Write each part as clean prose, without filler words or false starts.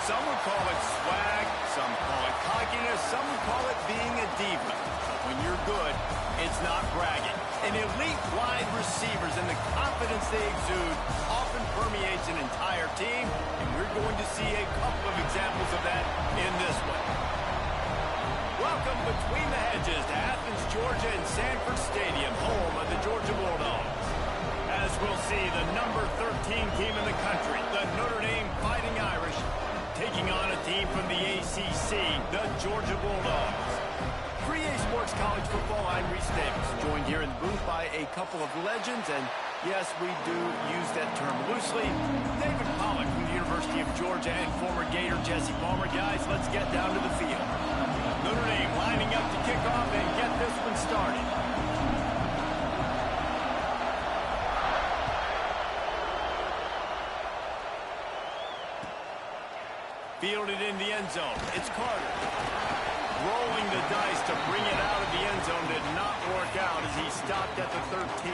Some would call it swag, some call it cockiness, some would call it being a diva. But when you're good, it's not bragging. And elite wide receivers and the confidence they exude often permeates an entire team, and we're going to see a couple of examples of that in this one. Welcome between the hedges to Athens, Georgia and Sanford Stadium, home of the Georgia Bulldogs. As we'll see, the number 13 team in the country, the Notre Dame Fighting Irish, taking on a team from the ACC, the Georgia Bulldogs. For EA Sports College Football, I'm Reese Davis, joined here in the booth by a couple of legends, and yes, we do use that term loosely. David Pollack from the University of Georgia and former Gator Jesse Palmer. Guys, let's get down to the field. Notre Dame lining up to kick off and get this one started. Fielded in the end zone. It's Carter. Rolling the dice to bring it out of the end zone did not work out as he stopped at the 13.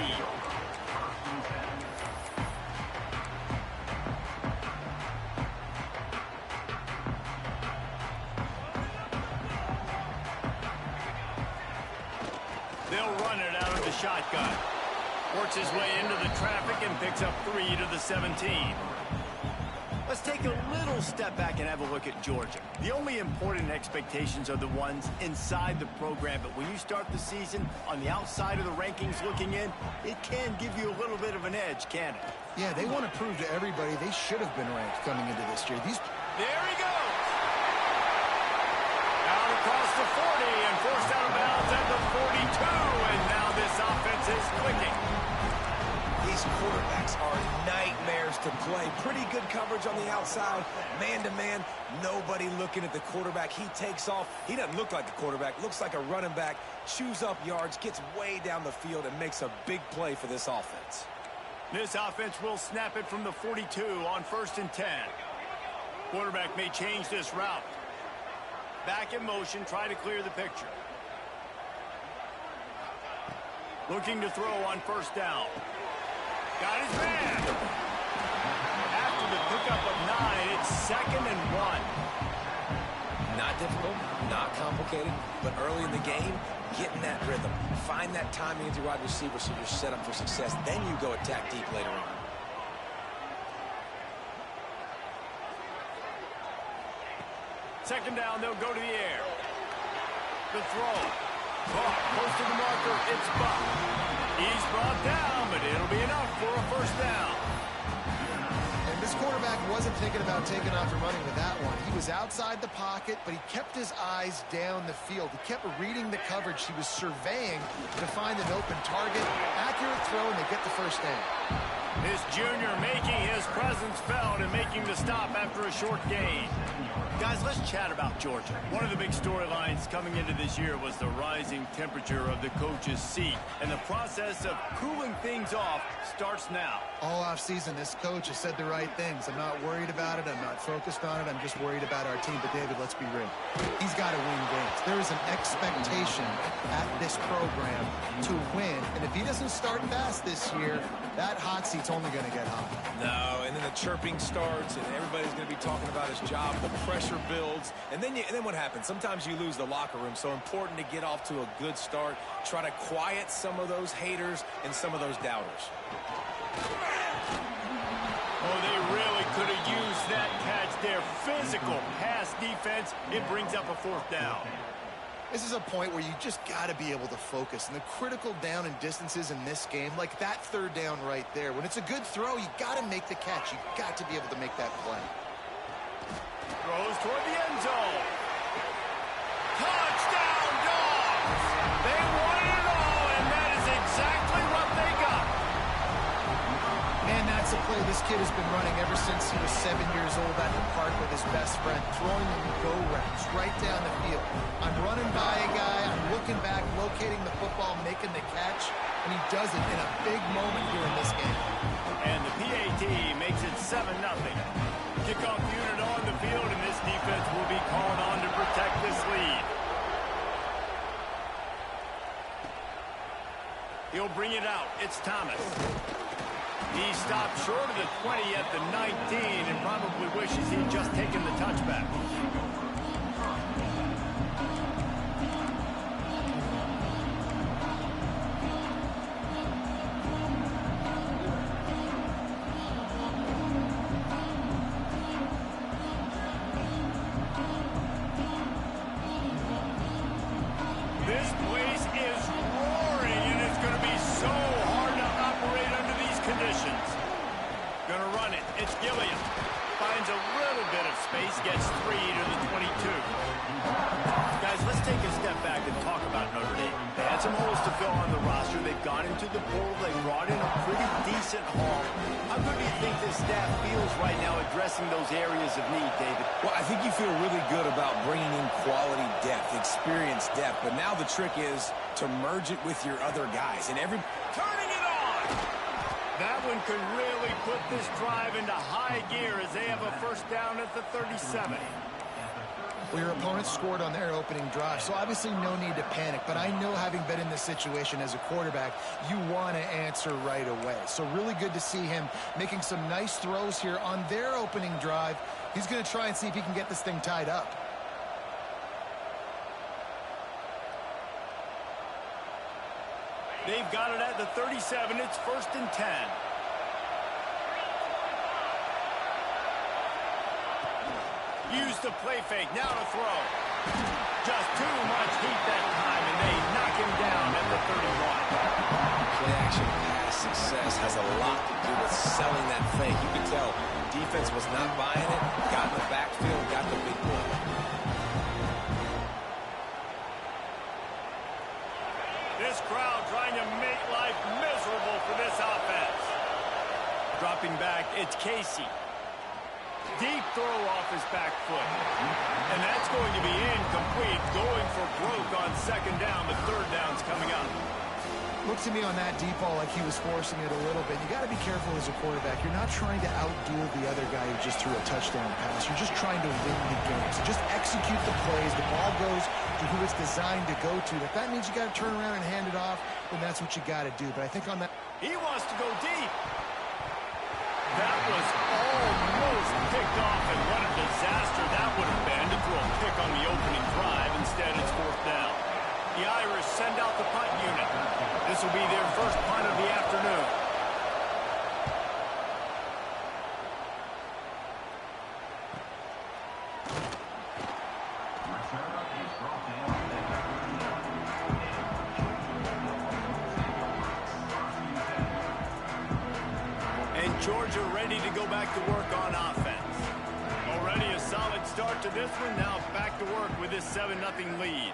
They'll run it out of the shotgun. Works his way into the traffic and picks up 3 to the 17. Let's take a little step back and have a look at Georgia. The only important expectations are the ones inside the program, but when you start the season on the outside of the rankings looking in, it can give you a little bit of an edge, can't it? Yeah, they want to prove to everybody they should have been ranked coming into this year. There he goes! Out across the 40 and forced out of bounds at the 42, and now this offense is clicking. These quarterbacks are nightmares to play. Pretty good coverage on the outside. Man-to-man, nobody looking at the quarterback. He takes off. He doesn't look like a quarterback. Looks like a running back. Chews up yards, gets way down the field, and makes a big play for this offense. This offense will snap it from the 42 on 1st and 10. Quarterback may change this route. Back in motion, try to clear the picture. Looking to throw on 1st down. Got his man. After the pickup of 9, it's 2nd and 1. Not difficult, not complicated, but early in the game, getting that rhythm. Find that timing with your wide receiver so you're set up for success. Then you go attack deep later on. Second down, they'll go to the air. The throw. Close to the marker, it's Buck. He's brought down, but it'll be enough for a 1st down. And this quarterback wasn't thinking about taking off and running with that one. He was outside the pocket, but he kept his eyes down the field. He kept reading the coverage. He was surveying to find an open target. Accurate throw, and they get the 1st down. This junior making his presence felt and making the stop after a short gain. Guys, let's chat about Georgia. One of the big storylines coming into this year was the rising temperature of the coach's seat. And the process of cooling things off starts now. All offseason, this coach has said the right things. I'm not worried about it. I'm not focused on it. I'm just worried about our team. But, David, let's be real. He's got to win games. There is an expectation at this program to win. And if he doesn't start fast this year, that hot seat's only going to get hot. No, and then the chirping starts, and everybody's going to be talking about his job. The pressure builds, and then what happens? Sometimes you lose the locker room. So important to get off to a good start. Try to quiet some of those haters and some of those doubters. Oh, they really could have used that catch there. Physical pass defense. It brings up a 4th down. This is a point where you just got to be able to focus. And the critical down and distances in this game, like that 3rd down right there, when it's a good throw, you got to make the catch. You got to be able to make that play. Throws toward the end zone. Touchdown, Dogs! They wanted it all, and that is exactly what they got. And that's a play this kid has been running ever since he was 7 years old at the park with his best friend, throwing them go routes right down the field. I'm running by a guy, I'm looking back, locating the football, making the catch, and he does it in a big moment here in this game. And the PAT makes it 7-0. Kickoff unit on the field, and this defense will be called on to protect this lead. He'll bring it out. It's Thomas. He stopped short of the 20 at the 19 and probably wishes he'd just taken the touchback. This place is roaring, and it's going to be so hard to operate under these conditions. Going to run it. It's Gilliam. Finds a little bit of space, gets 3 to the 22. Guys, let's take a step back and talk about Notre Dame. They had some holes to fill on the roster. They've gone into the portal. They brought in a pretty decent haul. How good do you think this staff feels right now addressing those areas of need, David? Well, I think you feel really good about bringing in quality depth, experience depth, but now the trick is to merge it with your other guys. And turning it on! That one could really put this drive into high gear as they have a first down at the 37. Well, your opponent scored on their opening drive, so obviously no need to panic. But I know, having been in this situation as a quarterback, you want to answer right away. So really good to see him making some nice throws here on their opening drive. He's going to try and see if he can get this thing tied up. They've got it at the 37. It's 1st and 10. Use the play fake. Now to throw. Just too much heat that time, and they knock him down at the 31. Play action pass success has a lot to do with selling that fake. You can tell defense was not buying it, got in the backfield, got the big play. This crowd trying to make life miserable for this offense. Dropping back, it's Casey. Deep throw off his back foot. And that's going to be incomplete. Going for broke on 2nd down. The 3rd down's coming up. Looks to me on that deep ball like he was forcing it a little bit. You got to be careful as a quarterback. You're not trying to outduel the other guy who just threw a touchdown pass. You're just trying to win the game. So just execute the plays. The ball goes to who it's designed to go to. If that means you got to turn around and hand it off, then that's what you got to do. But I think on that... He wants to go deep. That was almost picked off, and what a disaster that would have been to throw a pick on the opening drive. Instead, it's 4th down. The Irish send out the punt unit. This will be their first punt of the afternoon. And Georgia ready to go back to work on offense. Already a solid start to this one. Now back to work with this 7-0 lead.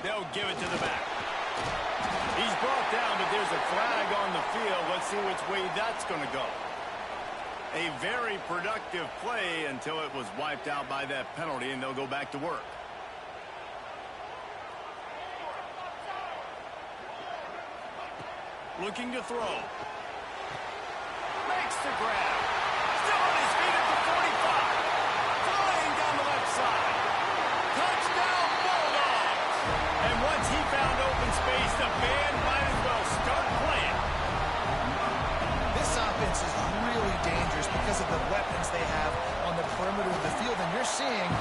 They'll give it to the back. He's brought down, but there's a flag on the field. Let's see which way that's going to go. A very productive play until it was wiped out by that penalty, and they'll go back to work. Looking to throw. Makes the grab. Still on his feet at the 45. Flying down the left side. Touchdown, Bulldogs. And once he found open space, the band might as well start playing. This offense is really dangerous because of the weapons they have on the perimeter of the field. And you're seeing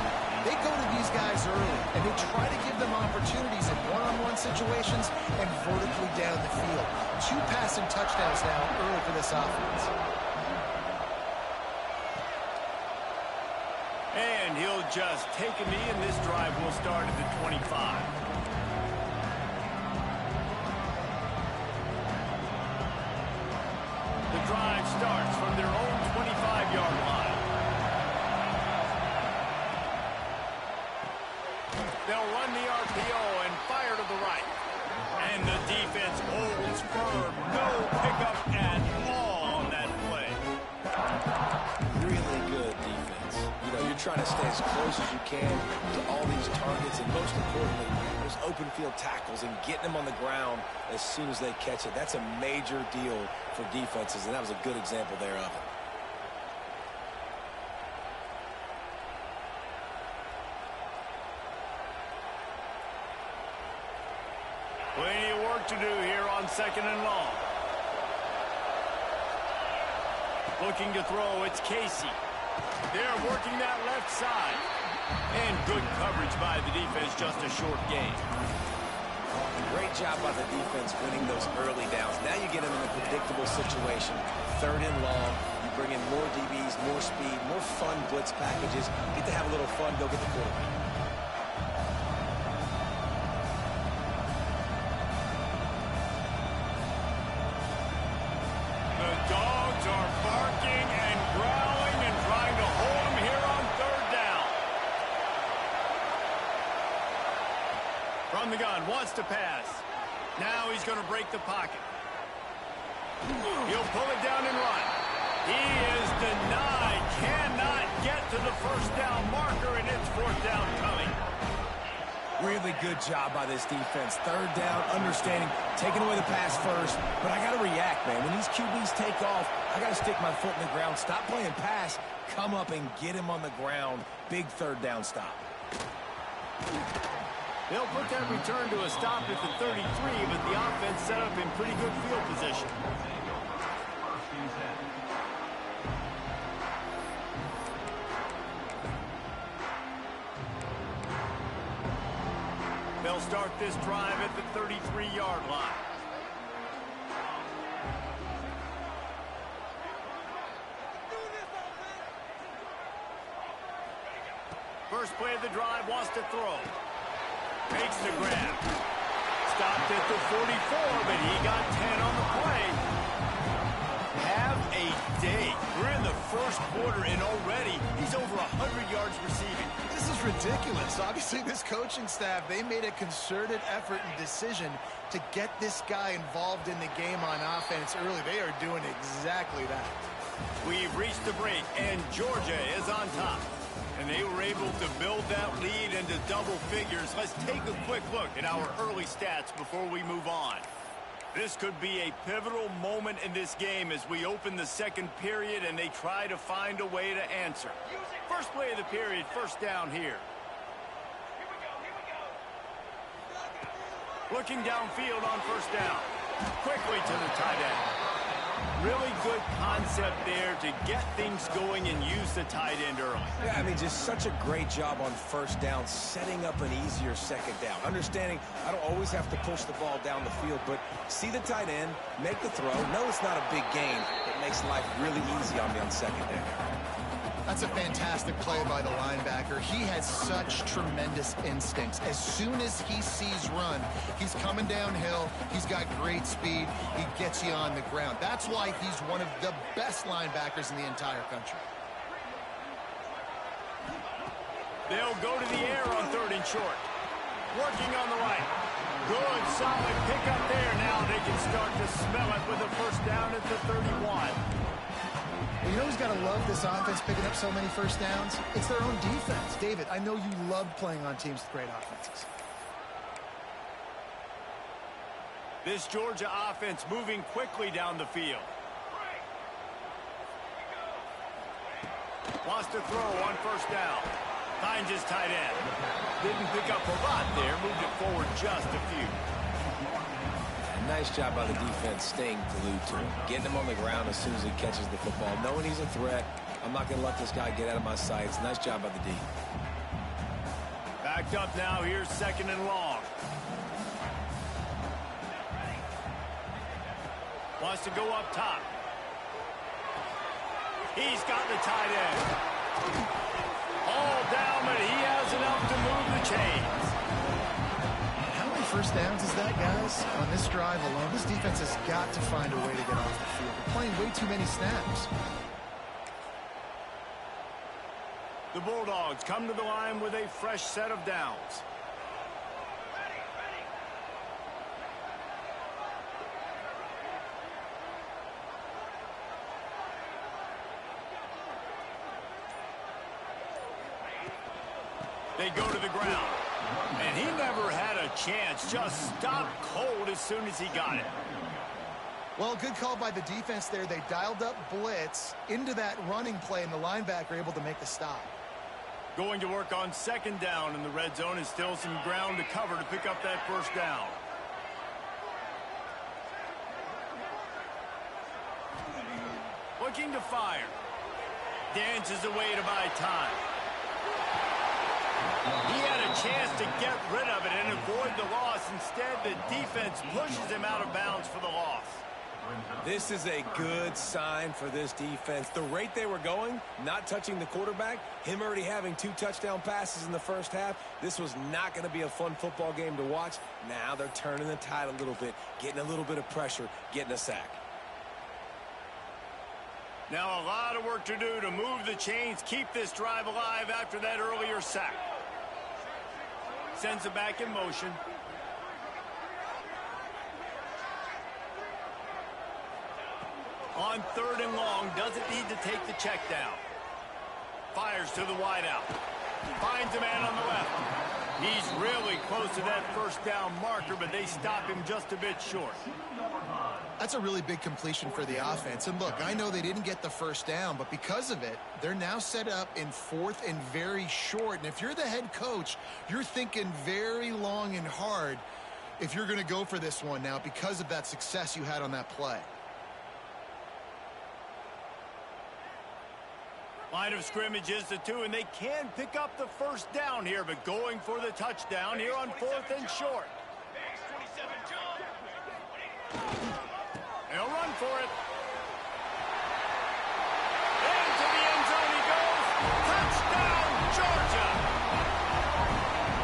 they go to these guys early, and they try to give them opportunities in one-on-one situations and vertically down the field. 2 passing touchdowns now early for this offense. And he'll just take a knee, and this drive will start at the 25. The drive starts from their own 25-yard line. They'll run the RPO and fire to the right. And the defense holds firm. No pickup at all on that play. Really good defense. You know, you're trying to stay as close as you can to all these targets, and most importantly, those open field tackles and getting them on the ground as soon as they catch it. That's a major deal for defenses, and that was a good example there of it. Plenty of work to do here on 2nd and long. Looking to throw, it's Casey. They're working that left side. And good coverage by the defense, just a short game. Great job by the defense winning those early downs. Now you get them in a predictable situation. 3rd and long. You bring in more DBs, more speed, more fun blitz packages. Get to have a little fun, go get the quarterback. The dogs are barking and growling and trying to hold them here on 3rd down. From the gun, wants to pass. Now he's going to break the pocket. He'll pull it down and run. He is denied. Cannot get to the 1st down marker, and it's 4th down coming. Really good job by this defense. 3rd down, understanding, taking away the pass first. But I got to react, man. When these QBs take off, I got to stick my foot in the ground. Stop playing pass. Come up and get him on the ground. Big 3rd down stop. They'll put that return to a stop at the 33, but the offense set up in pretty good field position. They'll start this drive at the 33-yard line. First play of the drive, wants to throw. Makes the grab. Stopped at the 44, but he got 10 on the play. Have a day. We're in the 1st quarter, and already he's over 100 yards receiving. This is ridiculous. Obviously, this coaching staff, they made a concerted effort and decision to get this guy involved in the game on offense early. They are doing exactly that. We've reached the break, and Georgia is on top. And they were able to build that lead into double figures. Let's take a quick look at our early stats before we move on. This could be a pivotal moment in this game as we open the 2nd period and they try to find a way to answer. First play of the period, 1st down here. Looking downfield on 1st down. Quickly to the tight end. Really good concept there to get things going and use the tight end early. Yeah, I mean, just such a great job on 1st down, setting up an easier 2nd down. Understanding I don't always have to push the ball down the field, but see the tight end, make the throw. No, it's not a big gain. It makes life really easy on me on 2nd down. That's a fantastic play by the linebacker. He has such tremendous instincts. As soon as he sees run, he's coming downhill. He's got great speed. He gets you on the ground. That's why he's one of the best linebackers in the entire country. They'll go to the air on 3rd and short. Working on the right. Good, solid pickup there. Now they can start to smell it with a 1st down at the 31. You know who's got to love this offense picking up so many 1st downs? It's their own defense. David, I know you loved playing on teams with great offenses. This Georgia offense moving quickly down the field. Wants to throw on 1st down. Finds his tight end. Didn't pick up a lot there. Moved it forward just a few. Nice job by the defense staying glued to him. Getting him on the ground as soon as he catches the football. Knowing he's a threat. I'm not going to let this guy get out of my sights. Nice job by the D. Backed up now. Here's 2nd and long. Wants to go up top. He's got the tight end. All down, but he has enough to move the chains. How many 1st downs is that, guys? On this drive alone, this defense has got to find a way to get off the field. They're playing way too many snaps. The Bulldogs come to the line with a fresh set of downs. They go to the ground. And he never had a chance. Just stopped cold as soon as he got it. Well, good call by the defense there. They dialed up blitz into that running play, and the linebacker able to make the stop. Going to work on 2nd down in the red zone, and still some ground to cover to pick up that 1st down. looking to fire. Dances away to buy time. He had a chance to get rid of it and avoid the loss. Instead, the defense pushes him out of bounds for the loss. This is a good sign for this defense. The rate they were going, not touching the quarterback, him already having 2 touchdown passes in the first half, this was not going to be a fun football game to watch. Now they're turning the tide a little bit, getting a little bit of pressure, getting a sack. Now a lot of work to do to move the chains, keep this drive alive after that earlier sack. Sends it back in motion. On 3rd and long, doesn't need to take the check down. Fires to the wideout. Finds a man on the left. He's really close to that first down marker, but they stop him just a bit short. That's a really big completion for the offense. And look, I know they didn't get the first down, but because of it, they're now set up in 4th and very short. And if you're the head coach, you're thinking very long and hard if you're going to go for this one now because of that success you had on that play. Line of scrimmage is the 2, and they can pick up the first down here, but going for the touchdown here on 4th and short. They'll run for it. Into the end zone he goes. Touchdown, Georgia!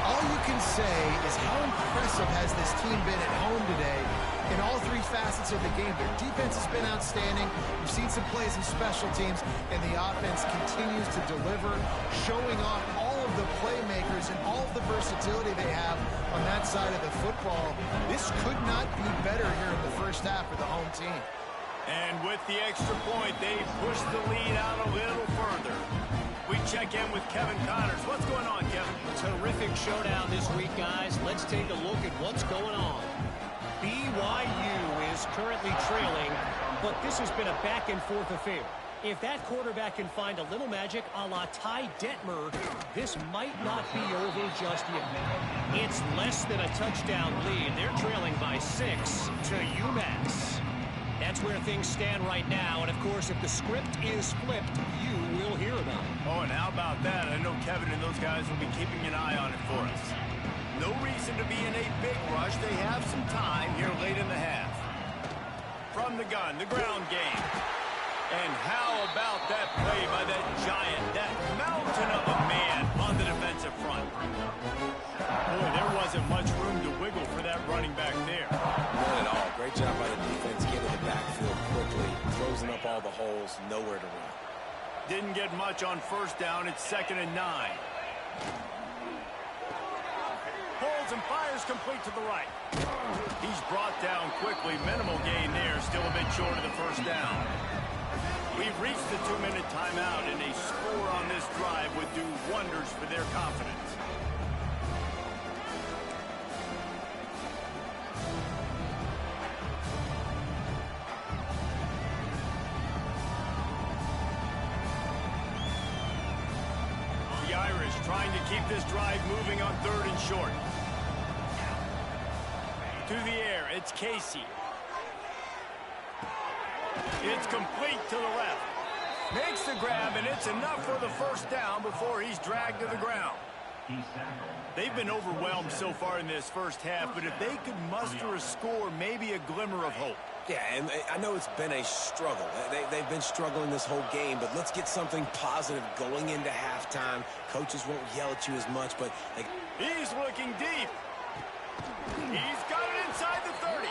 All you can say is how impressive has this team been at home today in all 3 facets of the game. Their defense has been outstanding. We've seen some plays in special teams, and the offense continues to deliver, showing off all of the playmakers and all of the versatility they have on that side of the football. This could not be better here in the first half for the home team. And with the extra point, they push the lead out a little further. We check in with Kevin Connors. What's going on, Kevin? Terrific showdown this week, guys. Let's take a look at what's going on. BYU is currently trailing, but this has been a back-and-forth affair. If that quarterback can find a little magic a la Ty Detmer, this might not be over just yet. It's less than a touchdown lead. They're trailing by 6 to UMass. That's where things stand right now, and of course, if the script is flipped, you will hear about it. Oh, and how about that? I know Kevin and those guys will be keeping an eye on it for us. No reason to be in a big rush. They have some time here late in the half. From the gun, the ground game. And how about that play by that giant, that mountain of a man on the defensive front? Boy, there wasn't much room to wiggle for that running back there. Not at all. Great job by the defense getting the backfield quickly, closing up all the holes, nowhere to run. Didn't get much on first down. It's 2nd and 9. Holds and fires complete to the right. He's brought down quickly. Minimal gain there. Still a bit short of the first down. We've reached the 2-minute timeout, and a score on this drive would do wonders for their confidence. The Irish trying to keep this drive moving on 3rd and short. To the air, it's Casey. It's complete to the left. Makes the grab, and it's enough for the first down before he's dragged to the ground. They've been overwhelmed so far in this first half, but if they could muster a score, maybe a glimmer of hope. Yeah, and I know it's been a struggle. They've been struggling this whole game, but let's get something positive going into halftime. Coaches won't yell at you as much, but... He's looking deep. He's got it inside the 30.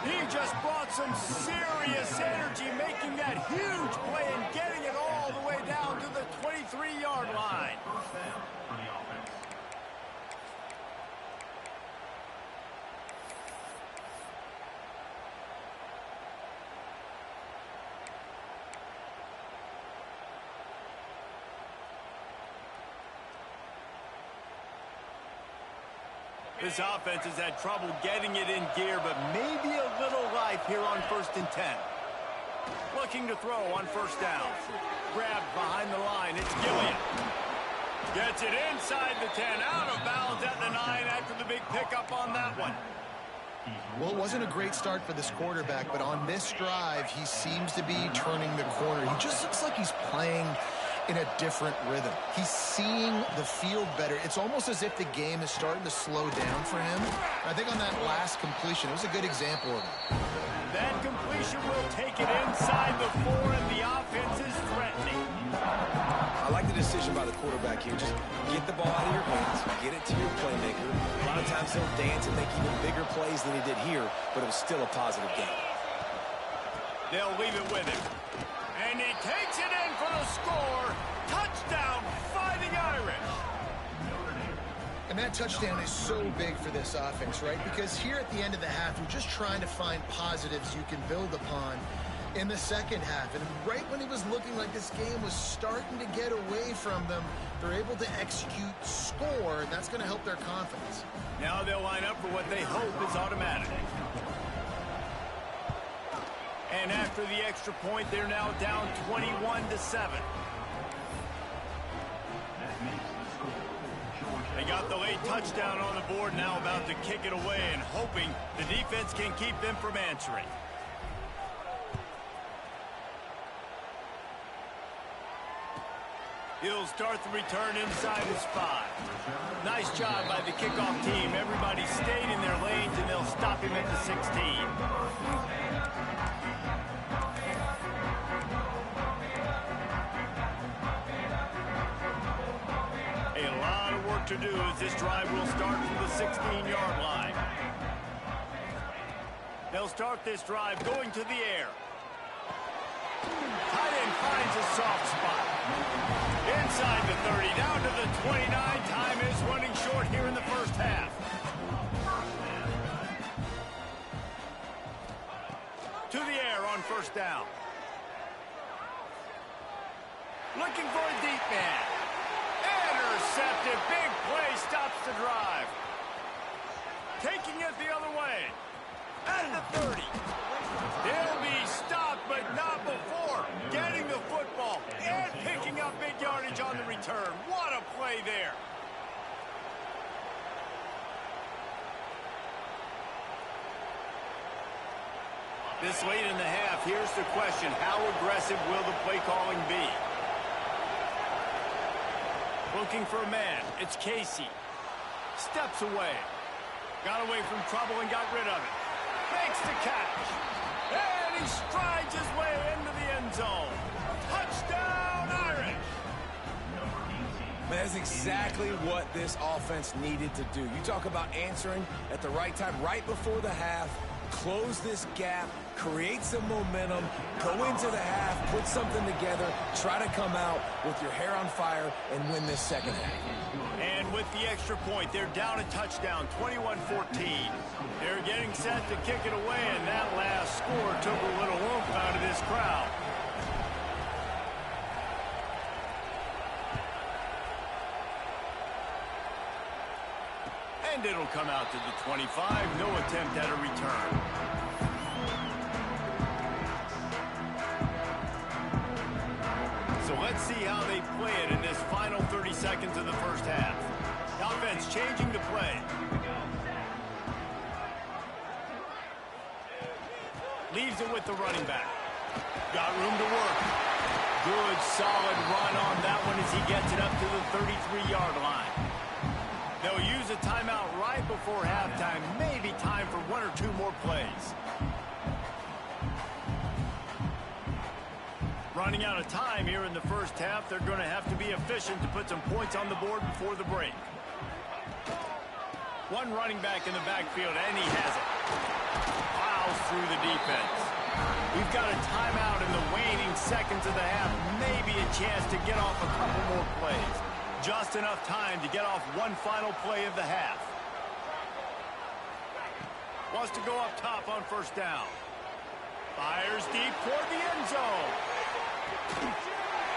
He just brought some serious energy, making that huge play and getting it all the way down to the 23-yard line. This offense has had trouble getting it in gear, but maybe a little life here on 1st and 10. Looking to throw on first down. Grabbed behind the line. It's Gilliam. Gets it inside the 10. Out of bounds at the 9 after the big pickup on that one. Well, it wasn't a great start for this quarterback, but on this drive, he seems to be turning the corner. He just looks like he's playing in a different rhythm. He's seeing the field better. It's almost as if the game is starting to slow down for him. I think on that last completion, it was a good example of it. That completion will take it inside the 4, and the offense is threatening. I like the decision by the quarterback here. Just get the ball out of your hands, get it to your playmaker. A lot of times he'll dance and make even bigger plays than he did here, but it was still a positive game. They'll leave it with him. And he takes it in for the score. Touchdown, Fighting Irish. And that touchdown is so big for this offense, right? Because here at the end of the half, you're just trying to find positives you can build upon in the second half. And right when it was looking like this game was starting to get away from them, they're able to execute, score, and that's going to help their confidence. Now they'll line up for what they hope is automatic. And after the extra point, they're now down 21-7. They got the late touchdown on the board, now about to kick it away and hoping the defense can keep them from answering. He'll start the return inside his 5. Nice job by the kickoff team. Everybody stayed in their lanes, and they'll stop him at the 16. To do as this drive will start from the 16-yard line. They'll start this drive going to the air. Tight end finds a soft spot. Inside the 30, down to the 29. Time is running short here in the first half. To the air on first down. Looking for a deep man. Intercepted. Big play stops the drive. Taking it the other way. At the 30. They'll be stopped, but not before. Getting the football and picking up big yardage on the return. What a play there. This late in the half, here's the question. How aggressive will the play calling be? Looking for a man. It's Casey. Steps away. Got away from trouble and got rid of it. Makes the catch. And he strides his way into the end zone. Touchdown, Irish. Man, that's exactly what this offense needed to do. You talk about answering at the right time, right before the half. Close this gap, create some momentum, go into the half, put something together, try to come out with your hair on fire and win this second half. And with the extra point, they're down a touchdown, 21-14. They're getting set to kick it away, and that last score took a little oomph out of this crowd. And it'll come out to the 25. No attempt at a return. So let's see how they play it in this final 30 seconds of the first half. The offense changing the play. Leaves it with the running back. Got room to work. Good, solid run on that one as he gets it up to the 33-yard line. They'll use a timeout right before halftime. Maybe time for one or two more plays. Running out of time here in the first half. They're going to have to be efficient to put some points on the board before the break. One running back in the backfield, and he has it. Plows through the defense. We've got a timeout in the waning seconds of the half. Maybe a chance to get off a couple more plays. Just enough time to get off one final play of the half. Wants to go up top on first down. Fires deep toward the end zone.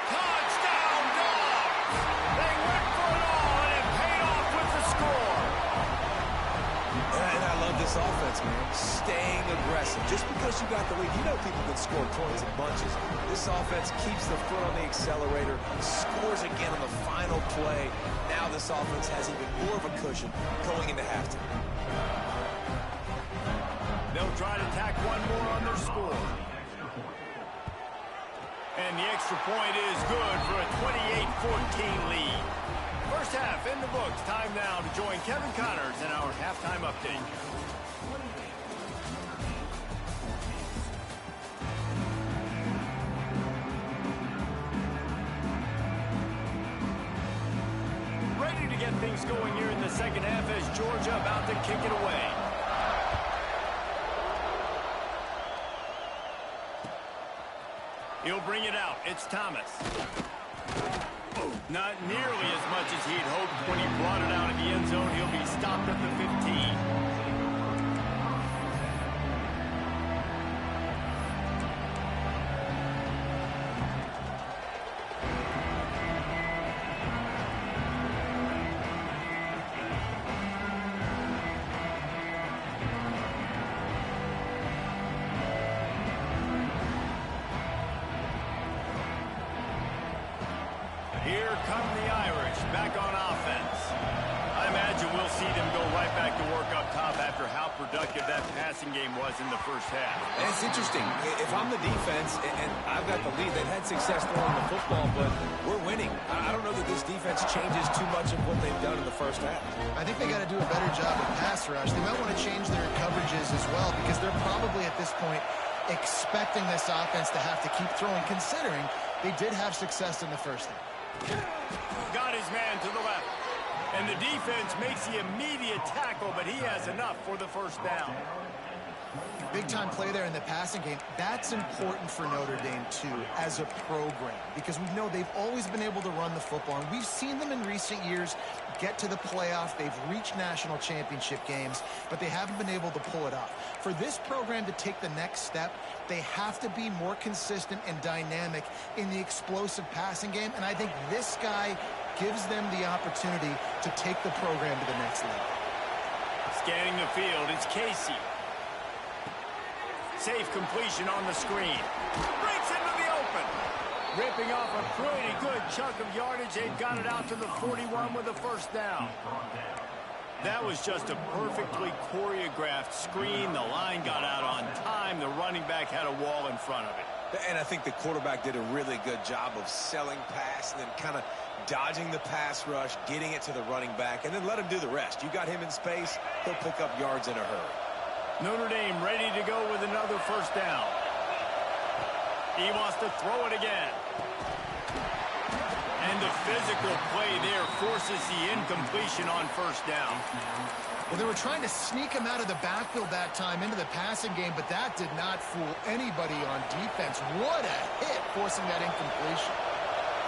Touchdown, Dogs! They went for it all, and it paid off with the score. And I love this offense, man. Staying aggressive. Just because you got the lead, you know people can score points in bunches. This offense keeps the foot on the accelerator, scores again on the final play. Now this offense has even more of a cushion going into halftime. They'll try to tack one more on their score. And the extra point is good for a 28-14 lead. First half in the books. Time now to join Kevin Connors in our halftime update. Ready to get things going here in the second half as Georgia about to kick it away. He'll bring it out. It's Thomas. Not nearly as much as he'd hoped when he brought it out of the end zone. He'll be stopped at the 15. Here come the Irish back on offense. I imagine we'll see them go right back to work up top after how productive that passing game was in the first half. And it's interesting. If I'm the defense and I've got the lead, they've had success throwing the football, but we're winning. I don't know that this defense changes too much of what they've done in the first half. I think they got to do a better job of pass rush. They might want to change their coverages as well because they're probably at this point expecting this offense to have to keep throwing, considering they did have success in the first half. Got his man to the left. And the defense makes the immediate tackle, but he has enough for the first down. Big-time play there in the passing game. That's important for Notre Dame, too, as a program, because we know they've always been able to run the football, and we've seen them in recent years get to the playoff. They've reached national championship games, but they haven't been able to pull it off. For this program to take the next step, they have to be more consistent and dynamic in the explosive passing game, and I think this guy gives them the opportunity to take the program to the next level. Scanning the field, it's Casey. Safe completion on the screen. Breaks into the open. Ripping off a pretty good chunk of yardage. They've got it out to the 41 with a first down. That was just a perfectly choreographed screen. The line got out on time. The running back had a wall in front of it. And I think the quarterback did a really good job of selling pass and then kind of dodging the pass rush, getting it to the running back, and then let him do the rest. You got him in space, he'll pick up yards in a hurry. Notre Dame ready to go with another first down. He wants to throw it again. And the physical play there forces the incompletion on first down. Well, they were trying to sneak him out of the backfield that time into the passing game, but that did not fool anybody on defense. What a hit, forcing that incompletion.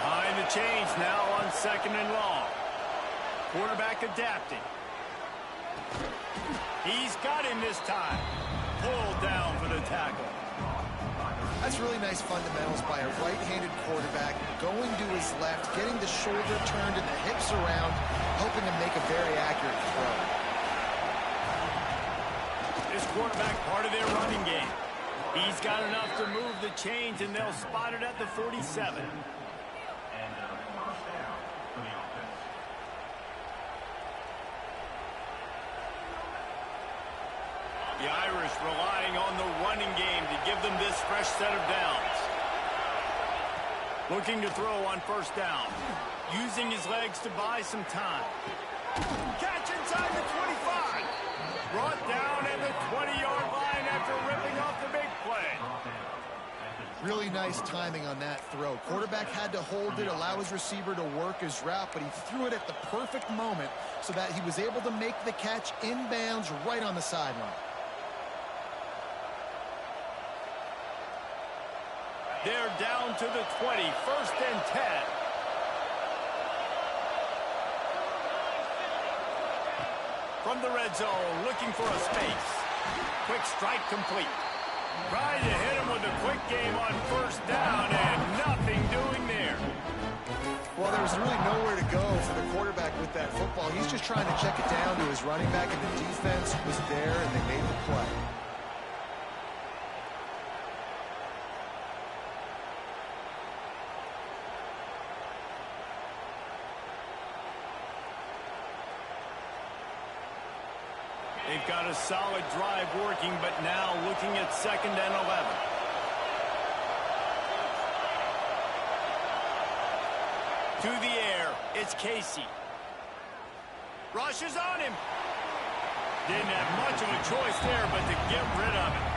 Behind the chains now on second and long. Quarterback adapting. He's got him this time. Pulled down for the tackle. That's really nice fundamentals by a right-handed quarterback, going to his left, getting the shoulder turned and the hips around, hoping to make a very accurate throw. This quarterback part of their running game. He's got enough to move the chains, and they'll spot it at the 47. The Irish relying on the running game to give them this fresh set of downs. Looking to throw on first down. Using his legs to buy some time. Catch inside the 25. Brought down at the 20-yard line after ripping off the big play. Really nice timing on that throw. Quarterback had to hold it, allow his receiver to work his route, but he threw it at the perfect moment so that he was able to make the catch inbounds right on the sideline. They're down to the 20, first and 10. From the red zone, looking for a space. Quick strike complete. Trying to hit him with a quick game on first down, and nothing doing there. Well, there was really nowhere to go for the quarterback with that football. He's just trying to check it down to his running back, and the defense was there, and they made the play. They've got a solid drive working, but now looking at 2nd and 11. To the air, it's Casey. Rushes on him. Didn't have much of a choice there, but to get rid of it.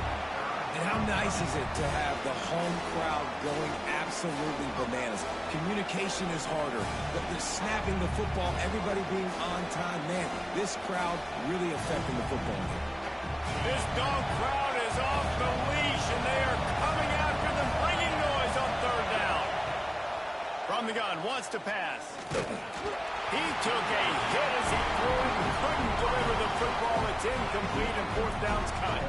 And how nice is it to have the home crowd going absolutely bananas? Communication is harder, but the snapping the football, everybody being on time, man, this crowd really affecting the football game. This dog crowd is off the leash, and they are coming after them, bringing noise on 3rd down. From the gun, wants to pass. He took a hit as he threw it and couldn't deliver the football. It's incomplete, and 4th down's cut.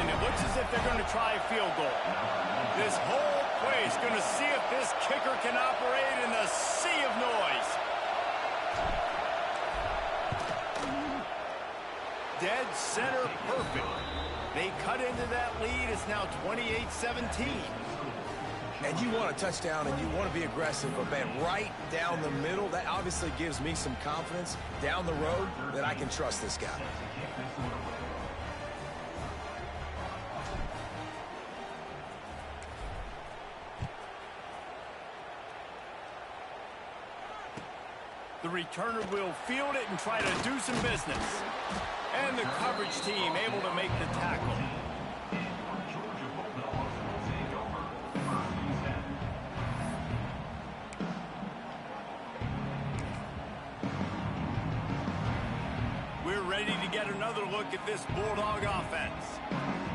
And it looks as if they're going to try a field goal. This whole place going to see if this kicker can operate in the sea of noise. Dead center perfect. They cut into that lead. It's now 28-17. And you want a touchdown and you want to be aggressive, but man, right down the middle, that obviously gives me some confidence down the road that I can trust this guy. The returner will field it and try to do some business. And the coverage team able to make the tackle. We're ready to get another look at this Bulldog offense.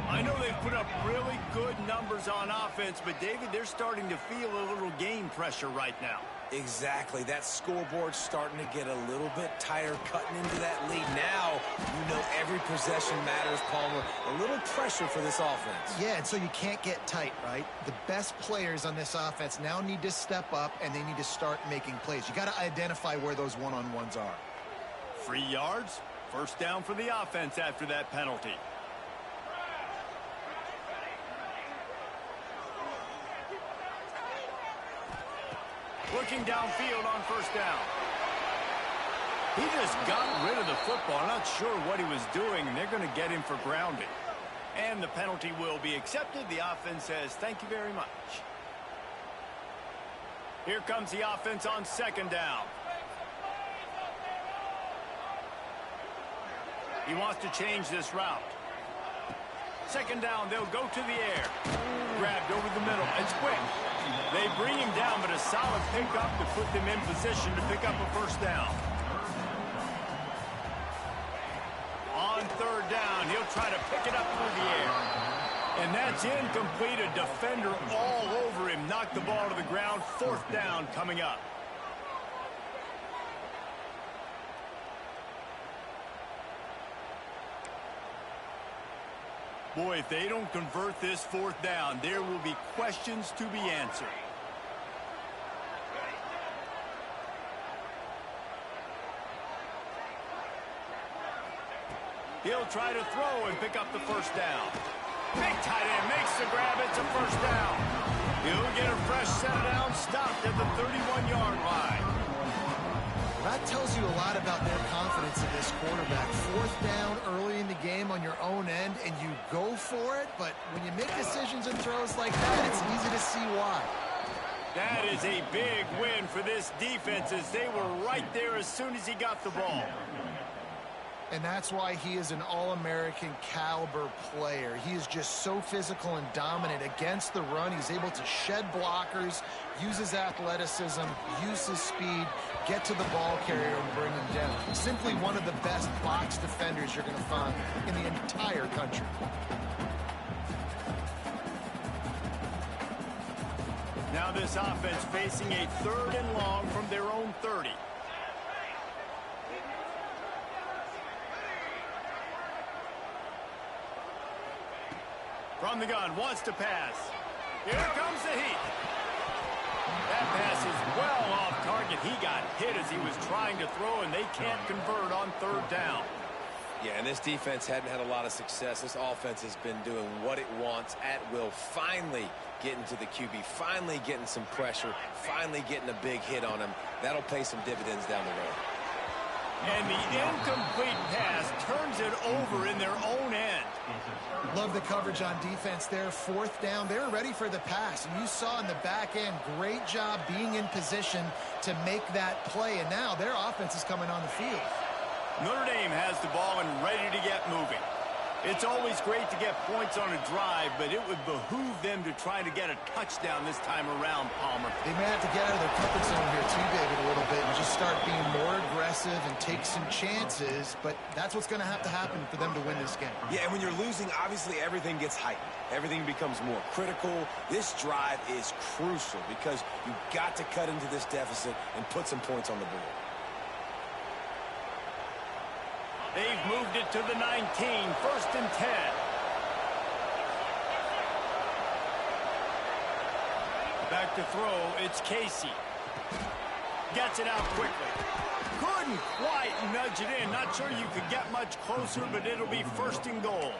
I know they've put up really good numbers on offense, but David, they're starting to feel a little game pressure right now. Exactly. That scoreboard's starting to get a little bit tighter, cutting into that lead. Now, you know every possession matters, Palmer. A little pressure for this offense. Yeah, and so you can't get tight, right? The best players on this offense now need to step up, and they need to start making plays. You got to identify where those one-on-ones are. 3 yards, 1st down for the offense after that penalty. Looking downfield on 1st down. He just got rid of the football. I'm not sure what he was doing, and they're going to get him for grounding. And the penalty will be accepted. The offense says, thank you very much. Here comes the offense on 2nd down. He wants to change this route. 2nd down, they'll go to the air. Grabbed over the middle. It's quick. They bring him down, but a solid pickup to put them in position to pick up a 1st down. On 3rd down, he'll try to pick it up through the air. And that's incomplete. A defender all over him. Knocked the ball to the ground. 4th down coming up. Boy, if they don't convert this 4th down, there will be questions to be answered. He'll try to throw and pick up the 1st down. Big tight end makes the grab. It's a 1st down. He'll get a fresh set down, stopped at the 31-yard line. That tells you a lot about their confidence in this quarterback. 4th down early in the game on your own end, and you go for it, but when you make decisions and throws like that, it's easy to see why. That is a big win for this defense, as they were right there as soon as he got the ball. And that's why he is an All-American caliber player. He is just so physical and dominant against the run. He's able to shed blockers, use his athleticism, use his speed, get to the ball carrier and bring him down. Simply one of the best box defenders you're going to find in the entire country. Now this offense facing a 3rd and long from their own 30. From the gun, wants to pass. Here comes the heat. That pass is well off target. He got hit as he was trying to throw, and they can't convert on 3rd down. Yeah, and this defense hadn't had a lot of success. This offense has been doing what it wants at will. Finally getting to the QB, finally getting some pressure, finally getting a big hit on him. That'll pay some dividends down the road. And the incomplete pass turns it over in their own end. Love the coverage on defense there. Fourth down. They're ready for the pass. And you saw in the back end, great job being in position to make that play. And now their offense is coming on the field. Notre Dame has the ball and ready to get moving. It's always great to get points on a drive, but it would behoove them to try to get a touchdown this time around, Palmer. They may have to get out of their comfort zone here too, David, a little bit and just start being more aggressive and take some chances, but that's what's going to have to happen for them to win this game. Yeah, and when you're losing, obviously everything gets heightened. Everything becomes more critical. This drive is crucial because you've got to cut into this deficit and put some points on the board. They've moved it to the 19, first and 10. Back to throw, it's Casey. Gets it out quickly. Couldn't quite nudge it in. Not sure you could get much closer, but it'll be first and goal.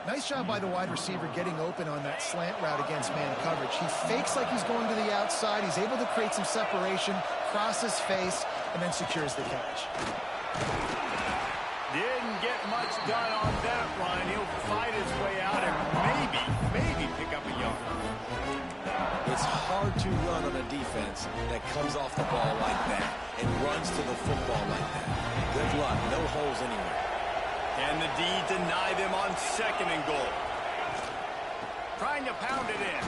Nice job by the wide receiver getting open on that slant route against man coverage. He fakes like he's going to the outside. He's able to create some separation, cross his face, and then secures the catch. Didn't get much done on that run. He'll fight his way out and maybe pick up a yard. It's hard to run on a defense that comes off the ball like that and runs to the football like that. Good luck. No holes anywhere. And the D deny them on second and goal. Trying to pound it in.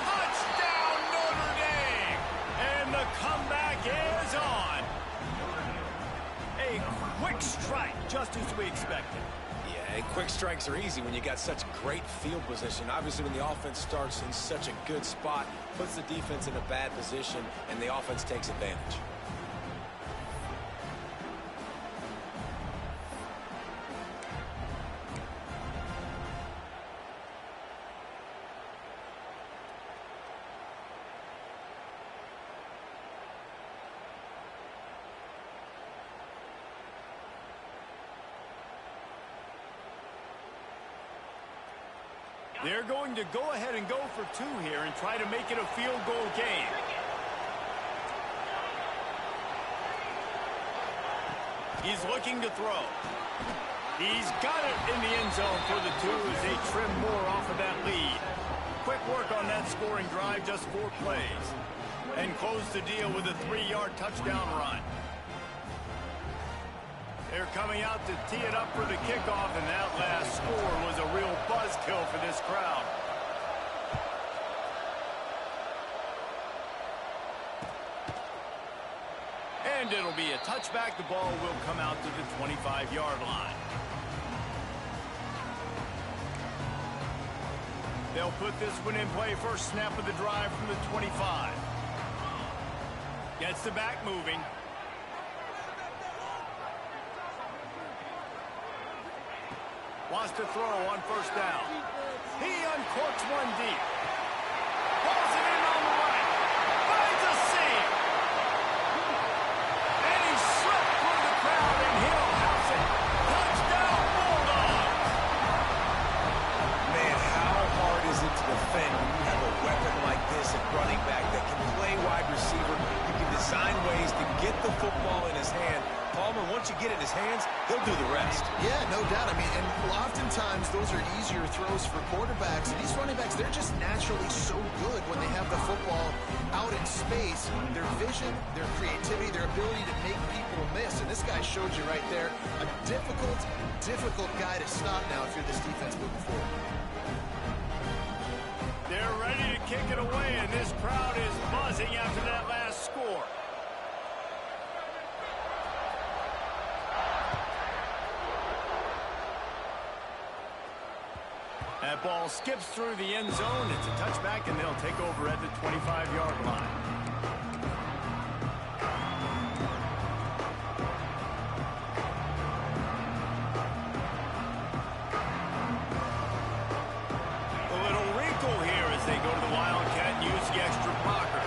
Touchdown, Notre Dame! And the comeback is on. A quick strike, just as we expected. Yeah, and quick strikes are easy when you got such great field position. Obviously, when the offense starts in such a good spot, puts the defense in a bad position, and the offense takes advantage. They're going to go ahead and go for two here and try to make it a field goal game. He's looking to throw. He's got it in the end zone for the two as they trim more off of that lead. Quick work on that scoring drive, just 4 plays. And close the deal with a 3-yard touchdown run. They're coming out to tee it up for the kickoff, and that last score was a real buzzkill for this crowd. And it'll be a touchback. The ball will come out to the 25-yard line. They'll put this one in play. First snap of the drive from the 25. Gets the back moving. Wants to throw on first down. He uncorks one deep. Pulls it in on the right. Finds a seam. And he slipped through the crowd, and he'll house it. Touchdown, Bulldogs. Man, how hard is it to defend when you have a weapon like this at running back that can play wide receiver? You can design ways to get the football in his hand. Palmer, once you get it in his hands, he'll do the rest. Yeah, no doubt. I mean, and oftentimes those are easier throws for quarterbacks. And these running backs, they're just naturally so good when they have the football out in space. Their vision, their creativity, their ability to make people miss. And this guy showed you right there, a difficult guy to stop now if you're this defense moving forward. They're ready to kick it away, and this crowd is buzzing after that last score. That ball skips through the end zone. It's a touchback, and they'll take over at the 25-yard line. A little wrinkle here as they go to the Wildcat and use the extra blocker.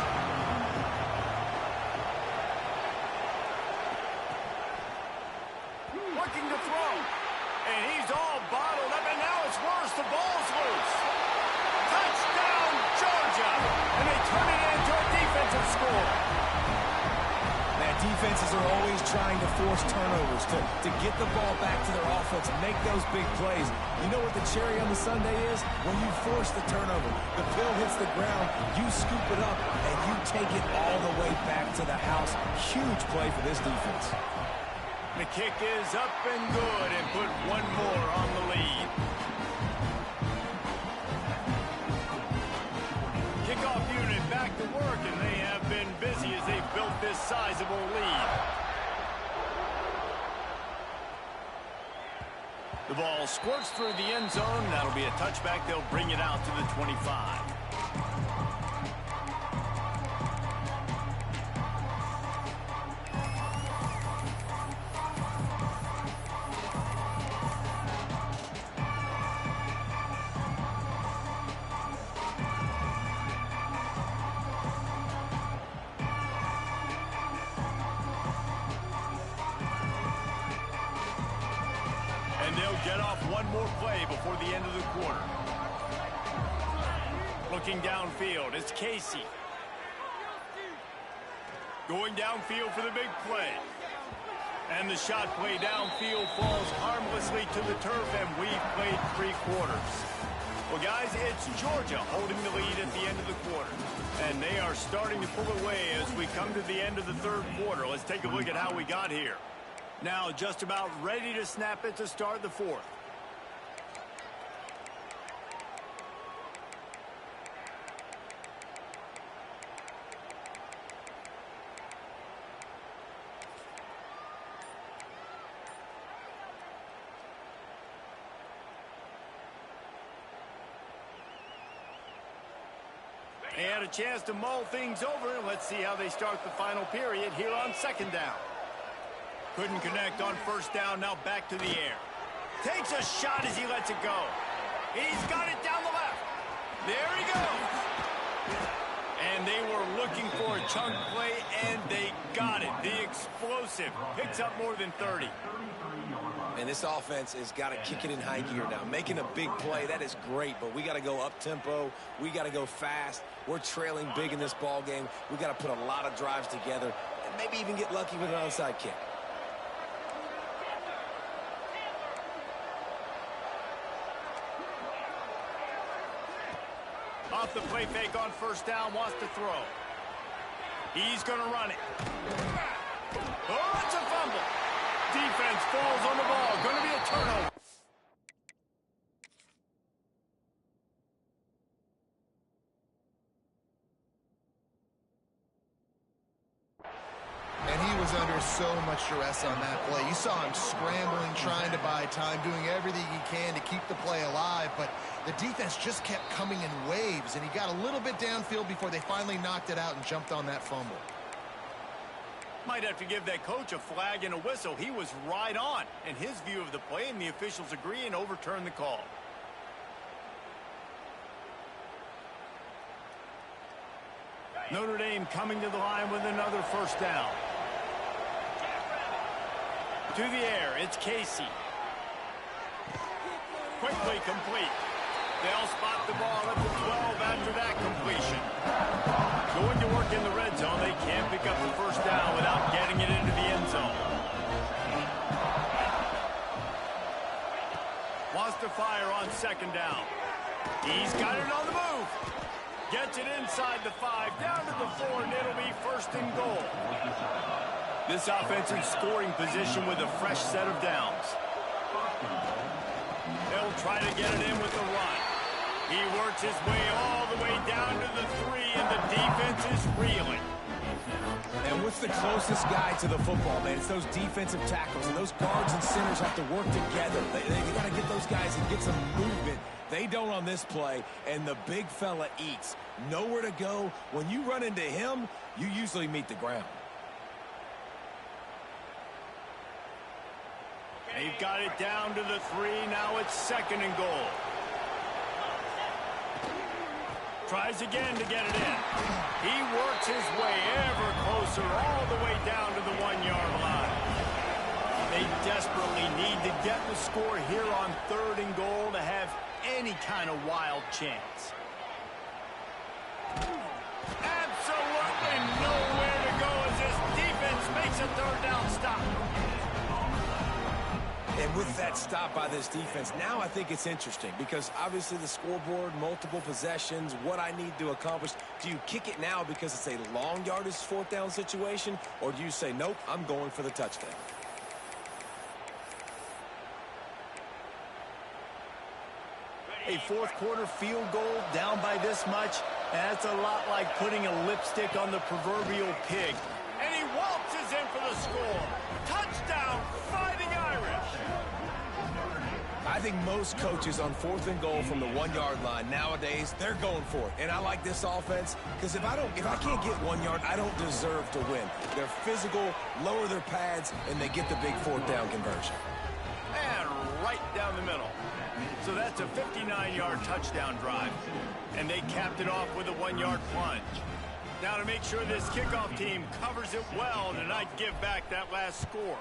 Looking to throw. And he's all bottled up, and now it's worse. The ball's loose. Touchdown, Georgia! And they turn it into a defensive score. That Defenses are always trying to force turnovers to get the ball back to their offense, make those big plays. You know what the cherry on the sundae is? When you force the turnover, the pill hits the ground, you scoop it up, and you take it all the way back to the house. Huge play for this defense. The kick is up and good, and put one more on the lead. Kickoff unit back to work, and they have been busy as they built this sizable lead. The ball squirts through the end zone. That'll be a touchback. They'll bring it out to the 25. They'll get off one more play before the end of the quarter. Looking downfield, it's Casey. Going downfield for the big play. And the shot play downfield falls harmlessly to the turf, and we've played 3 quarters. Well, guys, it's Georgia holding the lead at the end of the quarter. And they are starting to pull away as we come to the end of the 3rd quarter. Let's take a look at how we got here. Now just about ready to snap it to start the 4th. They had a chance to mull things over. Let's see how they start the final period here on 2nd down. Couldn't connect on 1st down, now back to the air. Takes a shot as he lets it go. He's got it down the left. There he goes. And they were looking for a chunk play, and they got it. The explosive picks up more than 30. And this offense has got to kick it in high gear now. Making a big play, that is great, but we got to go up-tempo. We got to go fast. We're trailing big in this ball game. We got to put a lot of drives together and maybe even get lucky with an onside kick. Off the play fake on 1st down, wants to throw. He's going to run it. Oh, it's a fumble. Defense falls on the ball. Going to be a turnover. And he was under so much stress on that play. You saw him scrambling, trying to buy time, doing everything he can to keep the play alive, but the defense just kept coming in waves, and he got a little bit downfield before they finally knocked it out and jumped on that fumble. Might have to give that coach a flag and a whistle. He was right on in his view of the play, and the officials agree and overturn the call. Notre Dame coming to the line with another 1st down. To the air, it's Casey. Quickly complete. They'll spot the ball at the 12 after that completion. Going to work in the red zone. They can't pick up the 1st down without getting it into the end zone. Wants to fire on 2nd down. He's got it on the move. Gets it inside the 5, down to the 4, and it'll be 1st and goal. This offense in scoring position with a fresh set of downs. They'll try to get it in with the run. He works his way all the way down to the 3, and the defense is reeling. And what's the closest guy to the football, man? It's those defensive tackles, and those guards and centers have to work together. They got to get those guys and get some movement. They don't on this play, and the big fella eats. Nowhere to go. When you run into him, you usually meet the ground. They've got it down to the 3. Now it's 2nd and goal. Tries again to get it in. He works his way ever closer all the way down to the 1-yard line. They desperately need to get the score here on 3rd and goal to have any kind of wild chance. Absolutely nowhere to go as this defense makes a with that stop by this defense, now I think it's interesting because obviously the scoreboard, multiple possessions, what I need to accomplish. Do you kick it now because it's a long yardage fourth down situation, or do you say, nope, I'm going for the touchdown? A fourth quarter field goal down by this much, that's a lot like putting a lipstick on the proverbial pig. And he waltzes in for the score. Touchdown, Fighting Irish. I think most coaches on 4th and goal from the 1-yard line nowadays, they're going for it. And I like this offense because if I can't get 1 yard, I don't deserve to win. They're physical, lower their pads, and they get the big fourth down conversion. And right down the middle. So that's a 59-yard touchdown drive. And they capped it off with a 1-yard plunge. Now to make sure this kickoff team covers it well to not give back that last score.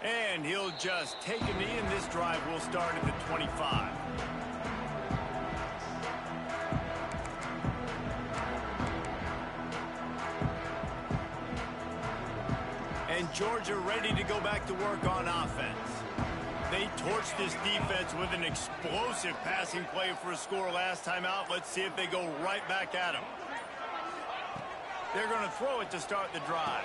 And he'll just take a knee, and this drive will start at the 25. And Georgia ready to go back to work on offense. They torched this defense with an explosive passing play for a score last time out. Let's see if they go right back at him. They're going to throw it to start the drive.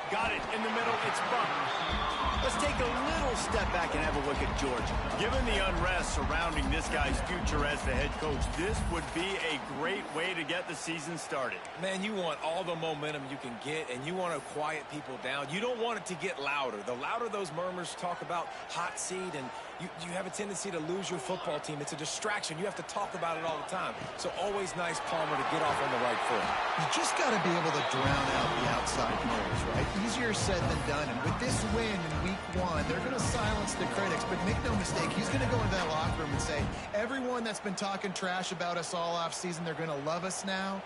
Got it in the middle. It's bumped. Let's take a little step back and have a look at Georgia. Given the unrest surrounding this guy's future as the head coach, this would be a great way to get the season started. Man, you want all the momentum you can get, and you want to quiet people down. You don't want it to get louder. The louder those murmurs talk about hot seat, and you have a tendency to lose your football team. It's a distraction. You have to talk about it all the time. So always nice, Palmer, to get off on the right foot. You just got to be able to drown out the outside noise, right? Easier said than done. And with this win in week 1, they're going to silence the critics. But make no mistake, he's going to go into that locker room and say, everyone that's been talking trash about us all offseason, they're going to love us now.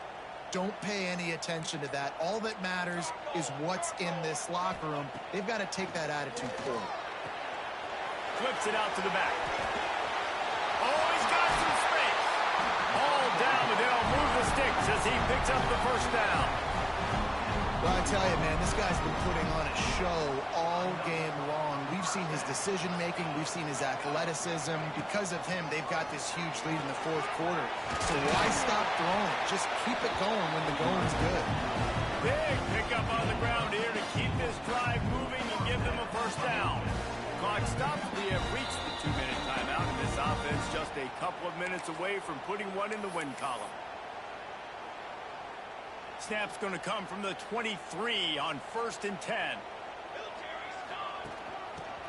Don't pay any attention to that. All that matters is what's in this locker room. They've got to take that attitude forward. Flips it out to the back. Oh, he's got some space. All down, but they'll move the sticks as he picks up the first down. Well, I tell you, man, this guy's been putting on a show all game long. We've seen his decision-making. We've seen his athleticism. Because of him, they've got this huge lead in the fourth quarter. So why stop throwing? Just keep it going when the going's good. Big pickup on the ground here to keep this drive moving and give them a first down. Clock stops. We have reached the 2-minute timeout, and this offense just a couple of minutes away from putting one in the win column. Snap's going to come from the 23 on 1st and 10.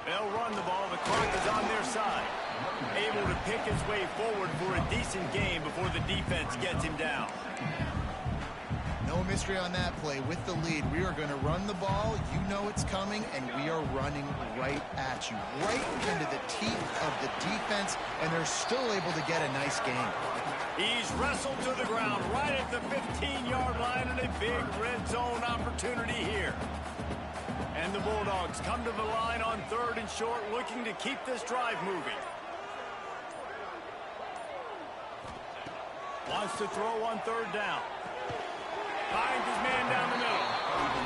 They'll run the ball. The clock is on their side. Able to pick his way forward for a decent game before the defense gets him down. No mystery on that play. With the lead, we are going to run the ball. You know it's coming, and we are running right at you. Right into the teeth of the defense, and they're still able to get a nice game. He's wrestled to the ground right at the 15-yard line, and a big red zone opportunity here. And the Bulldogs come to the line on 3rd and short, looking to keep this drive moving. Wants to throw on 3rd down. Finds his man down the middle.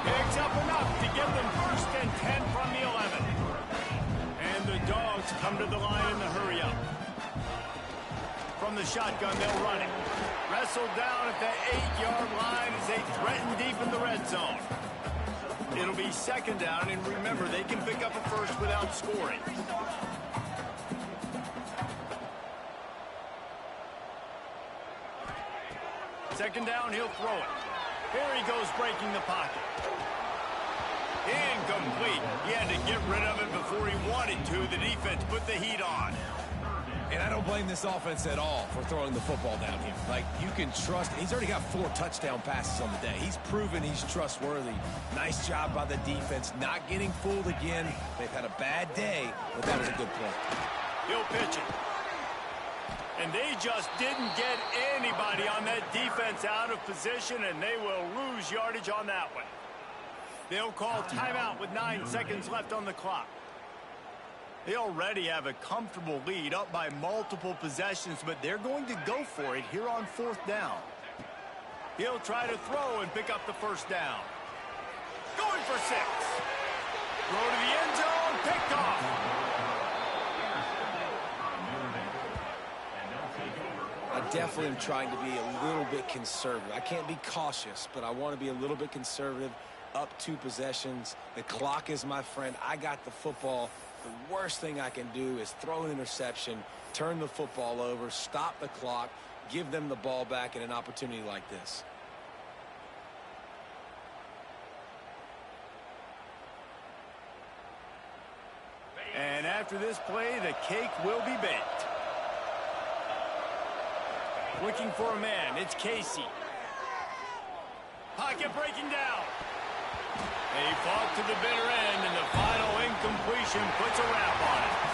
Picks up enough to give them 1st and 10 from the 11. And the Dogs come to the line in the hurry up. From the shotgun, they'll run it. Wrestled down at the 8-yard line as they threaten deep in the red zone. It'll be 2nd down, and remember, they can pick up a first without scoring. Second down, he'll throw it. Here he goes, breaking the pocket. Incomplete. He had to get rid of it before he wanted to. The defense put the heat on. And I don't blame this offense at all for throwing the football down here. Like, you can trust. He's already got 4 touchdown passes on the day. He's proven he's trustworthy. Nice job by the defense, not getting fooled again. They've had a bad day, but that was a good play. He'll pitch it. And they just didn't get anybody on that defense out of position, and they will lose yardage on that one. They'll call timeout with 9 seconds left on the clock. They already have a comfortable lead up by multiple possessions, but they're going to go for it here on 4th down. He'll try to throw and pick up the first down. Going for 6. Throw to the end zone, picked off. I definitely am trying to be a little bit conservative. I can't be cautious, but I want to be a little bit conservative. Up 2 possessions. The clock is my friend. I got the football. The worst thing I can do is throw an interception, turn the football over, stop the clock, give them the ball back in an opportunity like this. And after this play, the cake will be baked. Looking for a man, it's Casey. Pocket breaking down. They fought to the bitter end, and the final incompletion puts a wrap on it.